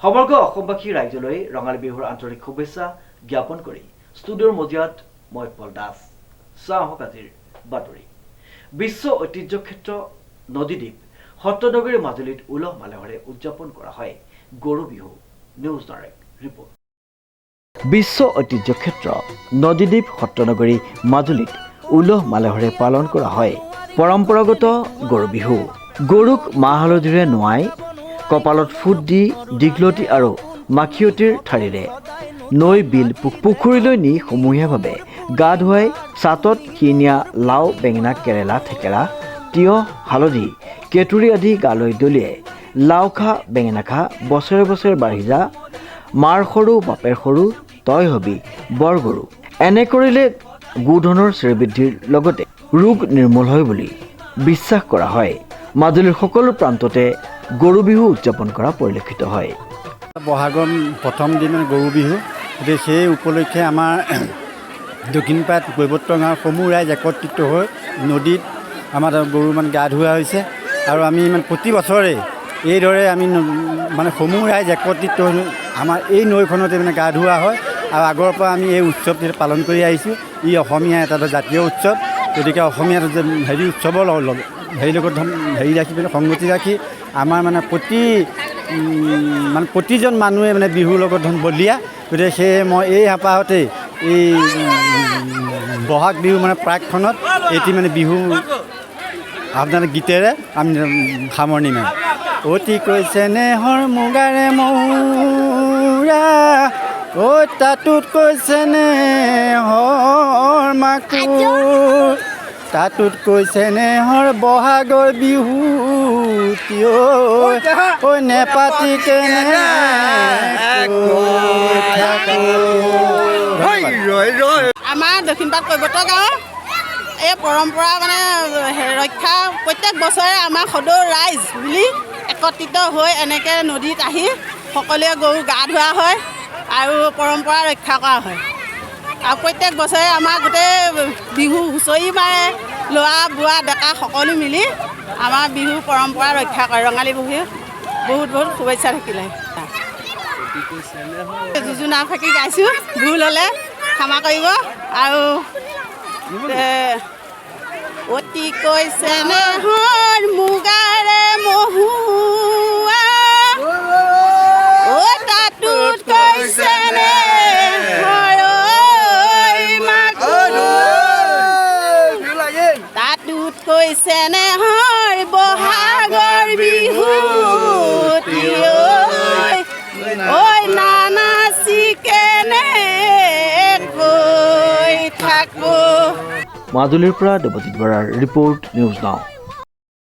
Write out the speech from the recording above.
সমগ্ৰ অসমবাসী ৰাইজলৈ ৰঙালী বিহুৰ আন্তৰিক শুভেচ্ছা জ্ঞাপন কৰি ষ্টুডিঅ'ৰ মজিয়াত মই পল দাস চাহক আজিৰ বাতৰি বিশ্ব ঐতিহ্য ক্ষেত্ৰ নদীদ্বীপ সত্ৰনগৰী মাজুলীত উলহ মালহেৰে উদযাপন কৰা হয় গৰু বিহু নিউজ ডাইৰেক্ট ৰিপৰ্ট বিশ্ব ঐতিহ্য ক্ষেত্ৰ নদীদ্বীপ সত্ৰনগৰী মাজুলীত উলহ মালহেৰে পালন কৰা হয় পৰম্পৰাগত গৰু বিহু গৰুক মাহ হালধিৰে নোৱাই কপালত ফুট দি দীঘলতি আৰু মাখিয়তিৰ ঠাৰিৰে নৈ বিল পুখুৰীলৈ নি সমূহীয়াভাৱে গা ধুৱাই চাটত খিনিয়া লাও বেঙেনা কেৰেলা থেকেৰা তিয়হ হালধি কেতুৰী আদি গালৈ দলিয়াই লাও খা বেঙেনা খা বছৰে বছৰে বাঢ়ি যা মাৰ সৰু বাপেৰ সৰু তই হবি বৰ গৰু এনে কৰিলে গোধনৰ শ্ৰীবৃদ্ধিৰ লগতে ৰোগ নিৰ্মূল হয় বুলি বিশ্বাস কৰা হয় মাজুলীৰ সকলো প্ৰান্ততে গৰু বিহু উদযাপন কৰা পৰিলক্ষিত হয় বহাগৰ প্ৰথম দিন গৰু বিহু গতিকে সেই উপলক্ষে আমাৰ দক্ষিণপাট কৈৱত্ৰ গাঁৱৰ সমূহ ৰাইজ একত্ৰিত হৈ নদীত আমাৰ গৰু গা ধুওৱা হৈছে আৰু আমি প্ৰতি বছৰে এইদৰে আমি সমূহ ৰাইজ একত্ৰিত হৈ আমাৰ এই নৈখনতে গা ধুওৱা হয় আৰু আগৰ পৰা আমি এই উৎসৱটি পালন কৰি আহিছোঁ ই অসমীয়া এটা জাতীয় উৎসৱ গতিকে অসমীয়া উৎসৱৰ লগত ৰাখি পেলাই সংগতি ৰাখি আমাৰ প্ৰতিজন মানুহে বিহুৰ লগত বলীয়া গতিকে সেয়ে মই এই হেঁপাহতে এই বহাগ বিহু প্ৰাকখনত এটি বিহু আপোনাৰ গীতেৰে আমি সামৰণি মাৰিম অতি কৈছে নেহৰ মুগাৰে মৌৰা ঐ তাতোত কৈছে নেহৰ মাকুৰ তাতোত কৈছে নেহৰ বহাগৰ বিহু ঐ নেপাতি কেনে আমাৰ দক্ষিণপাট কৈৱত্ৰ গাঁৱৰ এই পৰম্পৰা ৰক্ষা প্ৰত্যেক বছৰে আমাৰ সদৌ ৰাইজ মিলি একত্ৰিত হৈ এনেকৈ নদীত আহি সকলোৱে গৰু গা ধোৱা হয় আৰু পৰম্পৰা ৰক্ষা কৰা হয় আৰু প্ৰত্যেক বছৰে আমাৰ গোটেই বিহু হুঁচৰি মাৰে ল'ৰা বুঢ়া ডেকা সকলো মিলি আমাৰ বিহু পৰম্পৰা ৰক্ষা কৰে ৰঙালী বিহু বহুত বহুত শুভেচ্ছা থাকিলে যোজনা ফাঁকি গাইছোঁ ভুল হ'লে ক্ষমা কৰিব আৰু অতি কৈছে নেহৰ মুগাৰে মহুৱা ঐ তাতোত কৈছে তাতোত কৈছে নেহৰ বহাগৰ বিহু ঐ নানাচি কেনে কৈ থাকো মাজুলীৰ পৰা দেৱজিৎ বৰাৰ ৰিপৰ্ট নিউজ নাও।